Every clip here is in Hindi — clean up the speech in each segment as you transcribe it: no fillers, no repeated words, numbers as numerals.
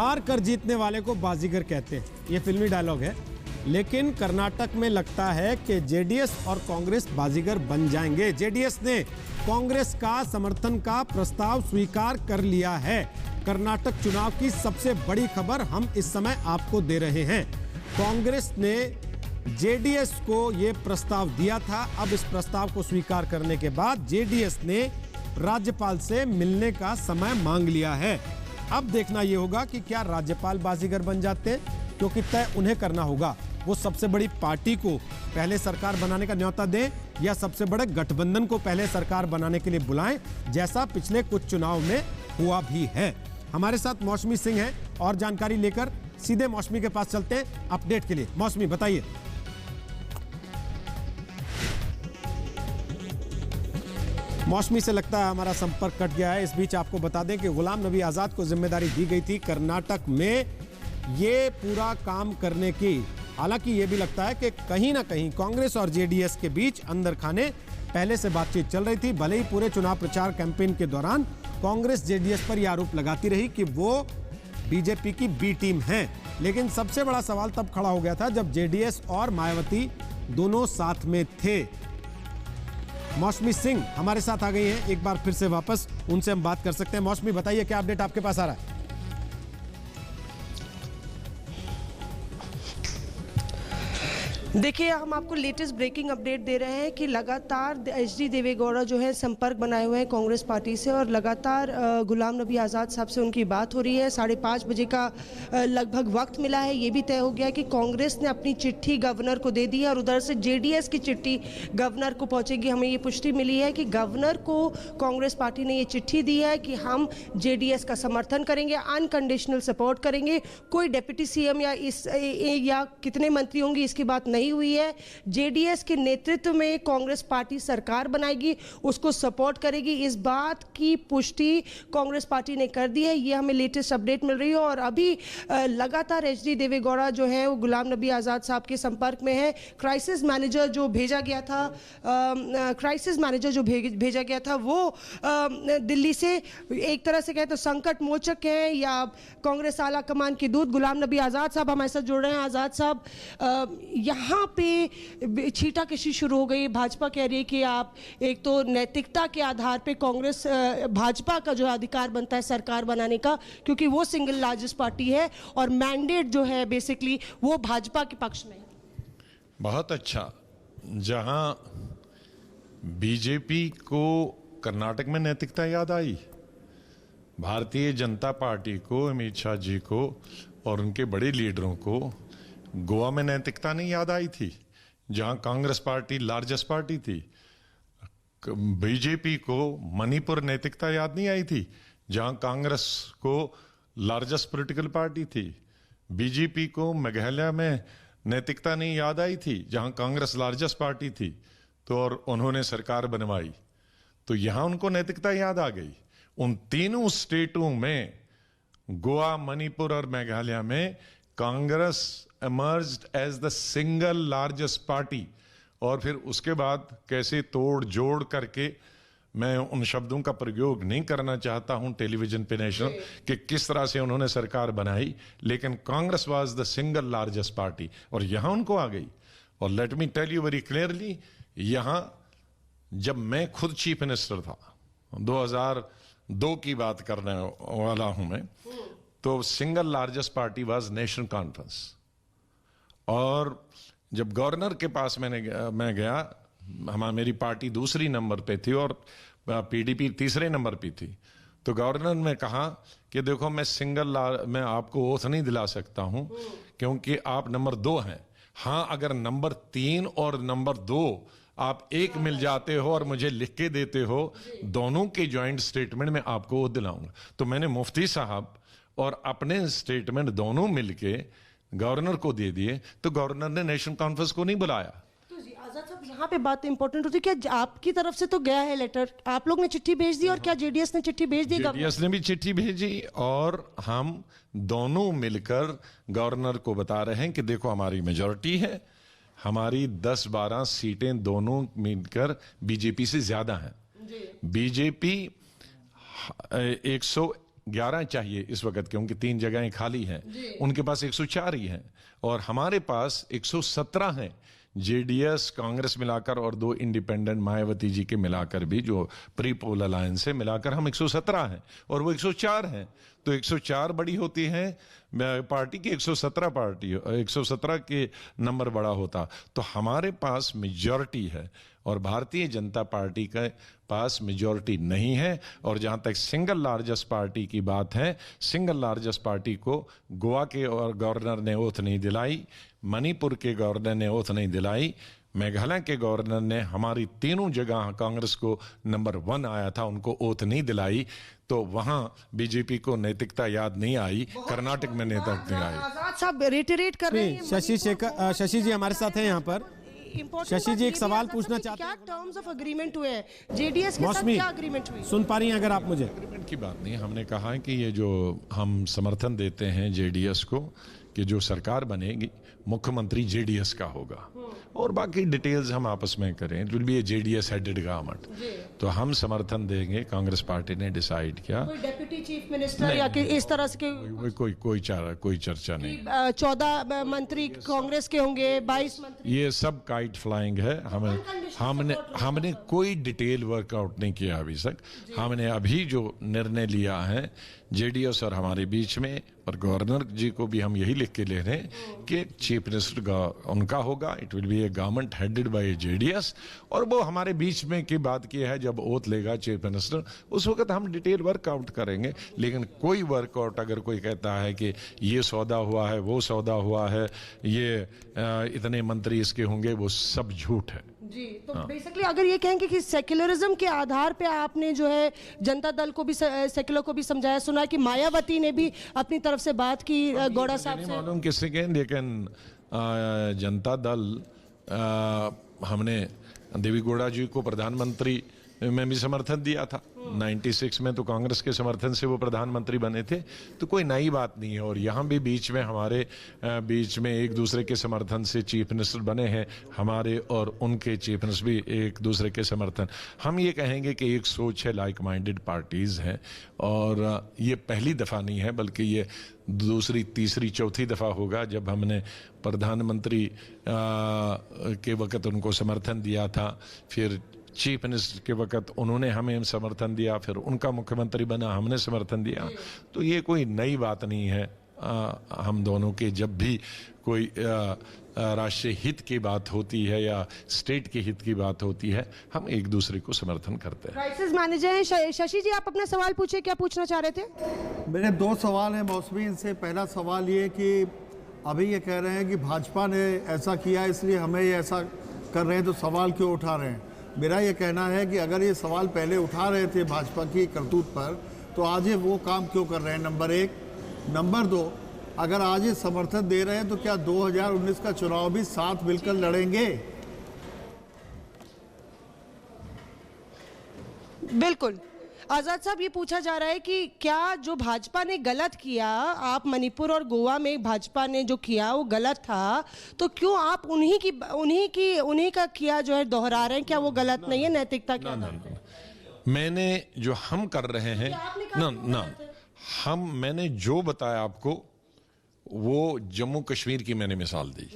हार कर जीतने वाले को बाजीगर कहते हैं, ये फिल्मी डायलॉग है। लेकिन कर्नाटक में लगता है कि जेडीएस और कांग्रेस बाजीगर बन जाएंगे। जेडीएस ने कांग्रेस का समर्थन का प्रस्ताव स्वीकार कर लिया है। कर्नाटक चुनाव की सबसे बड़ी खबर हम इस समय आपको दे रहे हैं। कांग्रेस ने जेडीएस को यह प्रस्ताव दिया था। अब इस प्रस्ताव को स्वीकार करने के बाद जेडीएस ने राज्यपाल से मिलने का समय मांग लिया है। अब देखना यह होगा कि क्या राज्यपाल बाजीगर बन जाते हैं, क्योंकि तय उन्हें करना होगा। वो सबसे बड़ी पार्टी को पहले सरकार बनाने का न्योता दें या सबसे बड़े गठबंधन को पहले सरकार बनाने के लिए बुलाएं, जैसा पिछले कुछ चुनाव में हुआ भी है। हमारे साथ मौसमी सिंह हैं और जानकारी लेकर सीधे मौसमी के पास चलते हैं अपडेट के लिए। मौसमी, बताइए। मौसमी से लगता है हमारा संपर्क कट गया है। इस बीच आपको बता दें कि गुलाम नबी आजाद को जिम्मेदारी दी गई थी कर्नाटक में ये पूरा काम करने की। हालांकि ये भी लगता है कि कहीं ना कहीं कांग्रेस और जेडीएस के बीच अंदर खाने पहले से बातचीत चल रही थी। भले ही पूरे चुनाव प्रचार कैंपेन के दौरान कांग्रेस जेडीएस पर यह आरोप लगाती रही कि वो बीजेपी की बी टीम है, लेकिन सबसे बड़ा सवाल तब खड़ा हो गया था जब जेडीएस और मायावती दोनों साथ में थे। मौसमी सिंह हमारे साथ आ गई हैं, एक बार फिर से वापस उनसे हम बात कर सकते हैं। मौसमी, बताइए क्या अपडेट आपके पास आ रहा है? देखिए, हम आपको लेटेस्ट ब्रेकिंग अपडेट दे रहे हैं कि लगातार एचडी देवेगौड़ा जो है संपर्क बनाए हुए हैं कांग्रेस पार्टी से और लगातार गुलाम नबी आज़ाद साहब से उनकी बात हो रही है। 5:30 बजे का लगभग वक्त मिला है। ये भी तय हो गया कि कांग्रेस ने अपनी चिट्ठी गवर्नर को दे दी है और उधर से जेडीएस की चिट्ठी गवर्नर को पहुंचेगी। हमें ये पुष्टि मिली है कि गवर्नर को कांग्रेस पार्टी ने ये चिट्ठी दी है कि हम जेडीएस का समर्थन करेंगे, अनकंडीशनल सपोर्ट करेंगे। कोई डिप्टी सीएम या कितने मंत्री होंगे इसकी बात नहीं हुई है। जेडीएस के नेतृत्व में कांग्रेस पार्टी सरकार बनाएगी, उसको सपोर्ट करेगी। इस बात की पुष्टि कांग्रेस पार्टी ने कर दी है। ये हमें लेटेस्ट अपडेट मिल रही है और अभी लगातार एचडी देवेगौड़ा जो है वो गुलाम नबी आजाद साहब के संपर्क में है। क्राइसिस मैनेजर जो भेजा गया था वो दिल्ली से एक तरह से कहे तो संकट मोचक है या कांग्रेस आला कमान के दूत गुलाम नबी आजाद साहब हमारे साथ जुड़ रहे हैं। आजाद साहब, यहाँ पे छींटाकशी शुरू हो गई। भाजपा कह रही है कि आप एक तो नैतिकता के आधार पे कांग्रेस भाजपा का जो अधिकार बनता है सरकार बनाने का, क्योंकि वो सिंगल लार्जेस्ट पार्टी है और मैंडेट जो है बेसिकली वो भाजपा के पक्ष में। बहुत अच्छा। जहां बीजेपी को कर्नाटक में नैतिकता याद आई, भारतीय जनता पार्टी को, अमित शाह जी को और उनके बड़े लीडरों को गोवा में नैतिकता नहीं याद आई थी, जहां कांग्रेस पार्टी लार्जेस्ट पार्टी थी। बीजेपी को मणिपुर नैतिकता याद नहीं आई थी, जहां कांग्रेस को लार्जेस्ट पॉलिटिकल पार्टी थी। बीजेपी को मेघालय में नैतिकता नहीं याद आई थी, जहां कांग्रेस लार्जेस्ट पार्टी थी, तो और उन्होंने सरकार बनवाई, तो यहां उनको नैतिकता याद आ गई। उन तीनों स्टेटों में, गोवा, मणिपुर और मेघालय में, Congress emerged as the single largest party। और फिर उसके बाद कैसे तोड़ जोड़ करके, मैं उन शब्दों का प्रयोग नहीं करना चाहता हूं टेलीविजन पे नेशनल, कि किस तरह से उन्होंने सरकार बनाई, लेकिन Congress was the single largest party और यहां उनको आ गई। और let me tell you very clearly, यहां जब मैं खुद चीफ मिनिस्टर था, 2002 की बात करने वाला हूं मैं, तो single largest party was national conference. और जब गवर्नर के पास मैं गया, मेरी पार्टी दूसरी नंबर पे थी और पीडीपी तीसरे नंबर पे थी, तो गवर्नर ने कहा कि देखो मैं आपको ओथ नहीं दिला सकता हूं क्योंकि आप नंबर 2 हैं। हाँ, अगर नंबर 3 और नंबर 2 आप एक मिल जाते हो और मुझे लिख के देते हो, दोनों के ज्वाइंट स्टेटमेंट में आपको ओथ दिलाऊंगा। तो मैंने मुफ्ती साहब और अपने स्टेटमेंट दोनों मिलके गवर्नर को दे दिए, तो गवर्नर ने नेशनल कॉन्फ्रेंस को नहीं बुलाया। तो जी आजाद साहब, यहाँ पे बात इंपॉर्टेंट होती है, क्या आपकी तरफ से तो गया है लेटर, आप लोग ने चिट्ठी भेज दी और क्या जेडीएस ने चिट्ठी भेज दी? जेडीएस ने भी चिट्ठी भेजी और हम दोनों मिलकर गवर्नर को बता रहे हैं कि देखो हमारी मेजॉरिटी है, हमारी 10-12 सीटें दोनों मिलकर बीजेपी से ज्यादा हैं। बीजेपी 11 चाहिए इस वक्त, क्योंकि 3 जगहें खाली हैं, उनके पास 104 ही हैं और हमारे पास 117 हैं। जेडीएस कांग्रेस मिलाकर और 2 इंडिपेंडेंट मायावती जी के मिलाकर भी, जो प्री पोल अलायंस से मिलाकर हम 117 हैं और वो 104 हैं। तो 104 बड़ी होती है पार्टी की, 117 के नंबर बड़ा होता। तो हमारे पास मेजॉरिटी है और भारतीय जनता पार्टी के पास मेजॉरिटी नहीं है। और जहां तक सिंगल लार्जेस्ट पार्टी की बात है, सिंगल लार्जेस्ट पार्टी को गोवा के और गवर्नर ने ओथ नहीं दिलाई, मणिपुर के गवर्नर ने ओथ नहीं दिलाई, मेघालय के गवर्नर ने हमारी तीनों जगह कांग्रेस को नंबर 1 आया था, उनको ओथ नहीं दिलाई। तो वहां बीजेपी को नैतिकता याद नहीं आई, कर्नाटक में नैतिकता नहीं आई। आजाद साहब रिटरेट कर रहे हैं। शशि जी हमारे साथ हैं यहाँ पर। शशि जी एक सवाल पूछना चाहते हैं, क्या टर्म्स ऑफ एग्रीमेंट हुए हैं जेडीएस के साथ, क्या एग्रीमेंट हुई? सुन पा रही हैं अगर आप मुझे? एग्रीमेंट की बात नहीं, हमने कहा है कि ये जो हम समर्थन देते हैं जेडीएस को, कि जो सरकार बनेगी मुख्यमंत्री जेडीएस का होगा और बाकी डिटेल्स हम आपस में करें। It will be A JDS headed government, तो हम समर्थन देंगे। कांग्रेस पार्टी ने डिसाइड किया कोई डेप्यूटी चीफ मिनिस्टर या कि इस तरह से कोई चर्चा नहीं। 14 मंत्री कांग्रेस के होंगे, 22 मंत्री, ये सब काइट फ्लाइंग है। हमने कोई डिटेल वर्कआउट नहीं किया अभी तक। हमने अभी जो निर्णय लिया है जेडीएस और हमारे बीच में, और गवर्नर जी को भी हम यही लिख के ले रहे हैं कि चीफ मिनिस्टर उनका होगा। It will be A government headed by JDS, और वो हमारे बीच में की बात की है, जब ओथ लेगा चीफ मिनिस्टर उस वक्त हम डिटेल वर्कआउट करेंगे। लेकिन कोई वर्कआउट अगर कोई कहता है कि ये सौदा हुआ है, वो सौदा हुआ है, ये इतने मंत्री इसके होंगे, वो सब झूठ है जी। तो बेसिकली अगर ये कहेंगे कि सेक्युलरिज्म के आधार पे आपने जो है जनता दल को भी, सेक्युलर को भी समझाया, सुना कि मायावती ने भी अपनी तरफ से बात की गौड़ा साहब से। मालूम किससे कहें, लेकिन जनता दल हमने देवी गौड़ा जी को प्रधानमंत्री में भी समर्थन दिया था। 96 में तो कांग्रेस के समर्थन से वो प्रधानमंत्री बने थे, तो कोई नई बात नहीं है। और यहाँ भी बीच में हमारे बीच में एक दूसरे के समर्थन से चीफ मिनिस्टर बने हैं, हमारे और उनके चीफ मिनिस्टर भी एक दूसरे के समर्थन। हम ये कहेंगे कि एक सोच है, लाइक माइंडेड पार्टीज हैं, और ये पहली दफ़ा नहीं है, बल्कि ये दूसरी, तीसरी, चौथी दफ़ा होगा जब हमने प्रधानमंत्री के वक़्त उनको समर्थन दिया था, फिर चीफ मिनिस्टर के वक्त उन्होंने हमें समर्थन दिया, फिर उनका मुख्यमंत्री बना, हमने समर्थन दिया। तो ये कोई नई बात नहीं है। हम दोनों के जब भी कोई राष्ट्रीय हित की बात होती है या स्टेट के हित की बात होती है, हम एक दूसरे को समर्थन करते हैं। क्राइसिस मैनेजर हैं शशि जी, आप अपना सवाल पूछे, क्या पूछना चाह रहे थे? मेरे 2 सवाल हैं मौसमी इनसे। पहला सवाल ये कि अभी ये कह रहे हैं कि भाजपा ने ऐसा किया इसलिए हमें ये ऐसा कर रहे हैं, तो सवाल क्यों उठा रहे हैं? मेरा ये कहना है कि अगर ये सवाल पहले उठा रहे थे भाजपा की करतूत पर, तो आज ये वो काम क्यों कर रहे हैं? नंबर 1। नंबर 2, अगर आज ये समर्थन दे रहे हैं तो क्या 2019 का चुनाव भी साथ मिलकर लड़ेंगे? बिल्कुल। आजाद साहब, ये पूछा जा रहा है कि क्या जो भाजपा ने गलत किया, आप मणिपुर और गोवा में भाजपा ने जो किया वो गलत था, तो क्यों आप उन्हीं का किया जो है दोहरा रहे हैं? क्या वो गलत नहीं है? नैतिकता क्या है? मैंने जो हम कर रहे हैं मैंने जो बताया आपको, वो जम्मू कश्मीर की मैंने मिसाल दी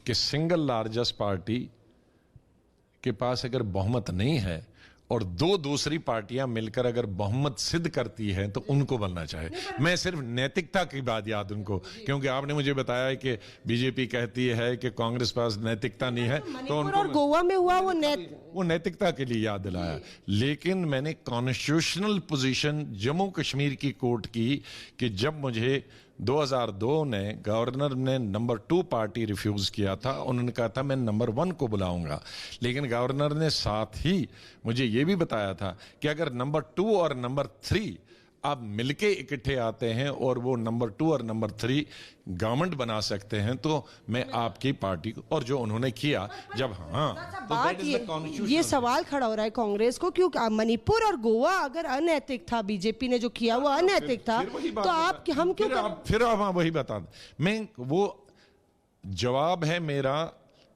कि सिंगल लार्जेस्ट पार्टी के पास अगर बहुमत नहीं है और 2 दूसरी पार्टियां मिलकर अगर बहुमत सिद्ध करती हैं, तो उनको बनना चाहिए। मैं सिर्फ नैतिकता की बात याद उनको, क्योंकि आपने मुझे बताया कि बीजेपी कहती है कि कांग्रेस पास नैतिकता नहीं है, तो उनको और गोवा में हुआ वो नैतिकता के लिए याद दिलाया। लेकिन मैंने कॉन्स्टिट्यूशनल पोजीशन जम्मू कश्मीर की कोर्ट की कि जब मुझे 2002 ने गवर्नर ने नंबर 2 पार्टी रिफ्यूज किया था, उन्होंने कहा था मैं नंबर 1 को बुलाऊंगा, लेकिन गवर्नर ने साथ ही मुझे यह भी बताया था कि अगर नंबर 2 और नंबर 3 आप मिलके इकट्ठे आते हैं और वो नंबर 2 और नंबर 3 गवर्नमेंट बना सकते हैं, तो मैं आपकी पार्टी को, और जो उन्होंने किया जब तो ये सवाल खड़ा हो रहा है कांग्रेस को, क्यों मणिपुर और गोवा अगर अनैतिक था, बीजेपी ने जो किया वो अनैतिक था, तो आप हम क्यों फिर आप वही बता दें। मैं वो जवाब है मेरा,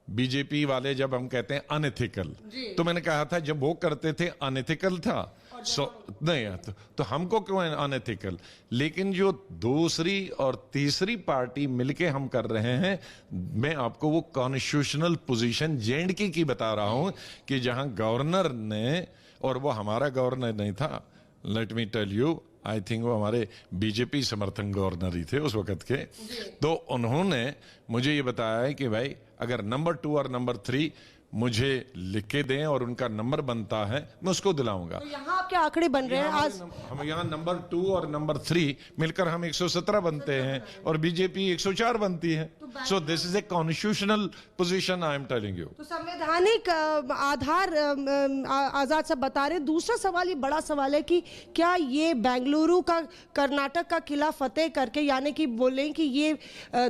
बीजेपी वाले जब हम कहते हैं अनएथिकल, तो मैंने कहा था जब वो करते थे अनएथिकल था, नहीं तो हमको क्यों अनएथिकल, लेकिन जो दूसरी और तीसरी पार्टी मिलके हम कर रहे हैं, मैं आपको वो कॉन्स्टिट्यूशनल पोजीशन जेएंडके की बता रहा हूं कि जहां गवर्नर ने, और वो हमारा गवर्नर नहीं था, let me tell you, I think वो हमारे बीजेपी समर्थन गवर्नर ही थे उस वक्त के, तो उन्होंने मुझे ये बताया है कि भाई अगर नंबर 2 और नंबर 3 मुझे लिख के दें और उनका नंबर बनता है, मैं उसको दिलाऊंगा। तो यहाँ आपके आंकड़े बन रहे हैं आज, हम यहाँ नंबर 2 और नंबर 3 मिलकर हम 117 बनते हैं और बीजेपी 104 बनती है। So this is a constitutional position I am telling you. तो संवैधानिक आधार आजाद साहब बता रहे हैं। दूसरा सवाल, ये बड़ा सवाल है कि क्या ये बेंगलुरु का कर्नाटक का किला फतेह करके, यानी कि बोलें कि ये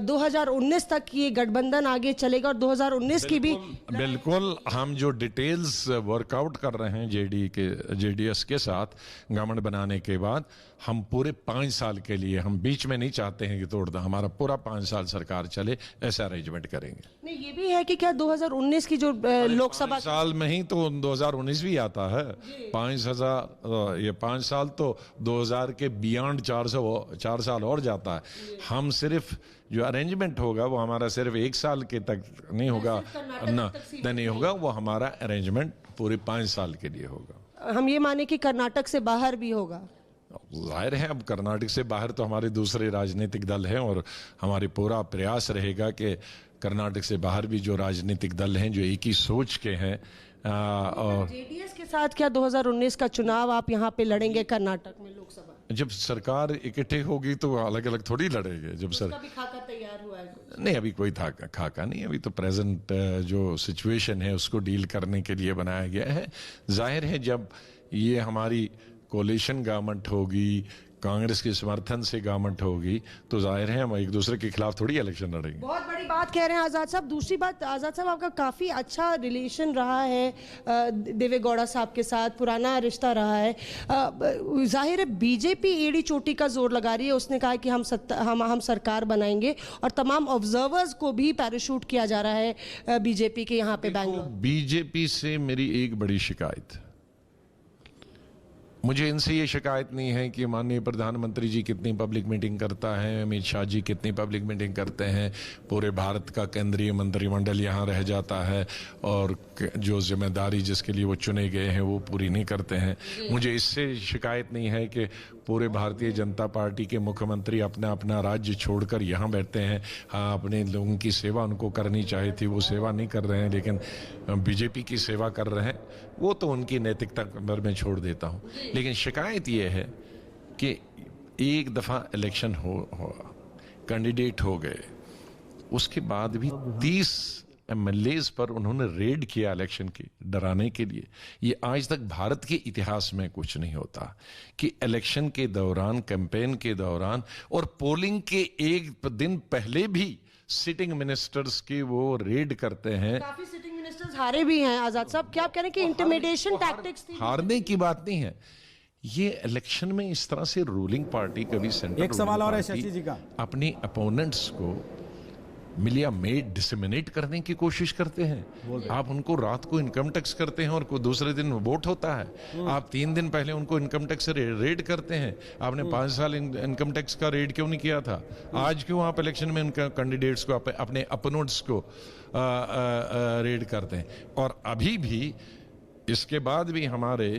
2019 तक ये गठबंधन आगे चलेगा और 2019 की भी बिल्कुल हम जो डिटेल्स वर्कआउट कर रहे हैं जेडीएस के साथ गवर्नमेंट बनाने के बाद, हम पूरे 5 साल के लिए, हम बीच में नहीं चाहते हैं कि तोड़ दें, हमारा पूरा 5 साल सरकार चले, ऐसा अरेंजमेंट करेंगे। नहीं, ये भी है कि क्या 2019 की जो लोकसभा 5 साल में ही तो 2019 भी आता है। 5 साल तो 2000 के बियॉन्ड 4 साल और जाता है। हम सिर्फ जो अरेंजमेंट होगा वो हमारा सिर्फ 1 साल के तक नहीं होगा ना, नहीं होगा, वो हमारा अरेंजमेंट पूरे 5 साल के लिए होगा। हम ये माने कि कर्नाटक से बाहर भी होगा। जाहिर है अब कर्नाटक से बाहर तो हमारे दूसरे राजनीतिक दल हैं और हमारी पूरा प्रयास रहेगा कि कर्नाटक से बाहर भी जो राजनीतिक दल हैं जो एक ही सोच के हैं, और जेडीएस के साथ क्या 2019 का चुनाव आप यहाँ पे लड़ेंगे कर्नाटक में लोकसभा? जब सरकार इकट्ठे होगी तो अलग अलग थोड़ी लड़ेंगे। जब सर भी खाका तैयार हुआ है? नहीं, अभी कोई खाका नहीं, अभी तो प्रेजेंट जो सिचुएशन है उसको डील करने के लिए बनाया गया है। जाहिर है जब ये हमारी कोalition गवर्नमेंट होगी, कांग्रेस के समर्थन से गवर्नमेंट होगी, तो जाहिर है हम एक दूसरे के खिलाफ थोड़ी इलेक्शन लड़ेंगे। बहुत बड़ी बात कह रहे हैं आजाद साहब। दूसरी बात, आजाद साहब आपका काफी अच्छा रिलेशन रहा है देवेगौड़ा साहब के साथ, पुराना रिश्ता रहा है। जाहिर है बीजेपी एड़ी चोटी का जोर लगा रही है। उसने कहा कि हम सरकार बनाएंगे और तमाम ऑब्जर्वर्स को भी पैराशूट किया जा रहा है बीजेपी के यहाँ पे बैंगलोर। बीजेपी से मेरी एक बड़ी शिकायत है, मुझे इनसे ये शिकायत नहीं है कि माननीय प्रधानमंत्री जी कितनी पब्लिक मीटिंग करता है, अमित शाह जी कितनी पब्लिक मीटिंग करते हैं, पूरे भारत का केंद्रीय मंत्रिमंडल यहाँ रह जाता है और जो जिम्मेदारी जिसके लिए वो चुने गए हैं वो पूरी नहीं करते हैं। मुझे इससे शिकायत नहीं है कि पूरे भारतीय जनता पार्टी के मुख्यमंत्री अपना अपना राज्य छोड़कर यहाँ बैठते हैं। हाँ, अपने लोगों की सेवा उनको करनी चाहिए थी, वो सेवा नहीं कर रहे हैं, लेकिन बीजेपी की सेवा कर रहे हैं, वो तो उनकी नैतिकता पर मैं छोड़ देता हूँ। लेकिन शिकायत ये है कि एक दफ़ा इलेक्शन हो कैंडिडेट हो गए, उसके बाद भी 30 एमएलएज पर उन्होंने रेड किया इलेक्शन की डराने के लिए। ये आज तक भारत के इतिहास में कुछ नहीं होता कि इलेक्शन के दौरान, कैंपेन के दौरान और पोलिंग के एक दिन पहले भी सिटिंग मिनिस्टर्स की वो रेड करते हैं। काफी सिटिंग मिनिस्टर्स हारे भी हैं आजाद साहब। क्या आप कह रहे हैं कि इंटिमिडेशन टैक्टिक्स थी? हारने की बात नहीं है, ये इलेक्शन में इस तरह से रूलिंग पार्टी कभी सेंट्रल एक सवाल और है शशि जी का, अपने अपोनेंट्स को मिलिया में डिसमिनेट करने की कोशिश करते हैं। आप उनको रात को इनकम टैक्स करते हैं और को दूसरे दिन वोट होता है। आप 3 दिन पहले उनको इनकम टैक्स से रेड करते हैं। आपने 5 साल इनकम टैक्स का रेड क्यों नहीं किया था? आज क्यों आप इलेक्शन में उनके कैंडिडेट्स को, अपने अपोनेंट्स को रेड करते हैं? और अभी भी इसके बाद भी हमारे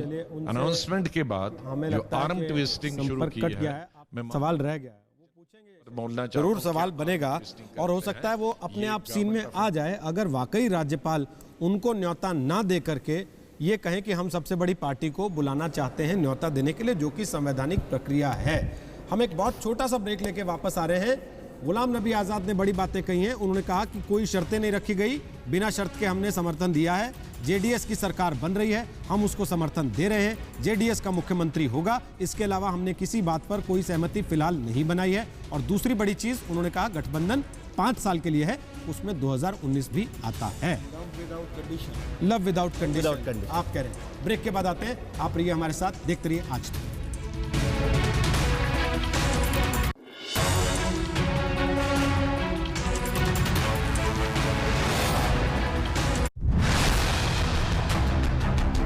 अनाउंसमेंट के बाद जो आर्म ट्विस्टिंग शुरू की है, सवाल रह गया है, जरूर सवाल बनेगा और हो सकता है वो अपने आप सीन में आ जाए अगर वाकई राज्यपाल उनको न्योता ना दे करके ये कहें कि हम सबसे बड़ी पार्टी को बुलाना चाहते हैं न्योता देने के लिए, जो कि संवैधानिक प्रक्रिया है। हम एक बहुत छोटा सा ब्रेक लेके वापस आ रहे हैं। गुलाम नबी आज़ाद ने बड़ी बातें कही हैं। उन्होंने कहा कि कोई शर्तें नहीं रखी गई, बिना शर्त के हमने समर्थन दिया है। जेडीएस की सरकार बन रही है, हम उसको समर्थन दे रहे हैं। जेडीएस का मुख्यमंत्री होगा, इसके अलावा हमने किसी बात पर कोई सहमति फिलहाल नहीं बनाई है। और दूसरी बड़ी चीज उन्होंने कहा, गठबंधन 5 साल के लिए है, उसमें 2019 भी आता है। लव विदाउट कंडीशन आप कह रहे हैं। ब्रेक के बाद आते हैं। आप रहिए हमारे साथ, देखते रहिए आज तक।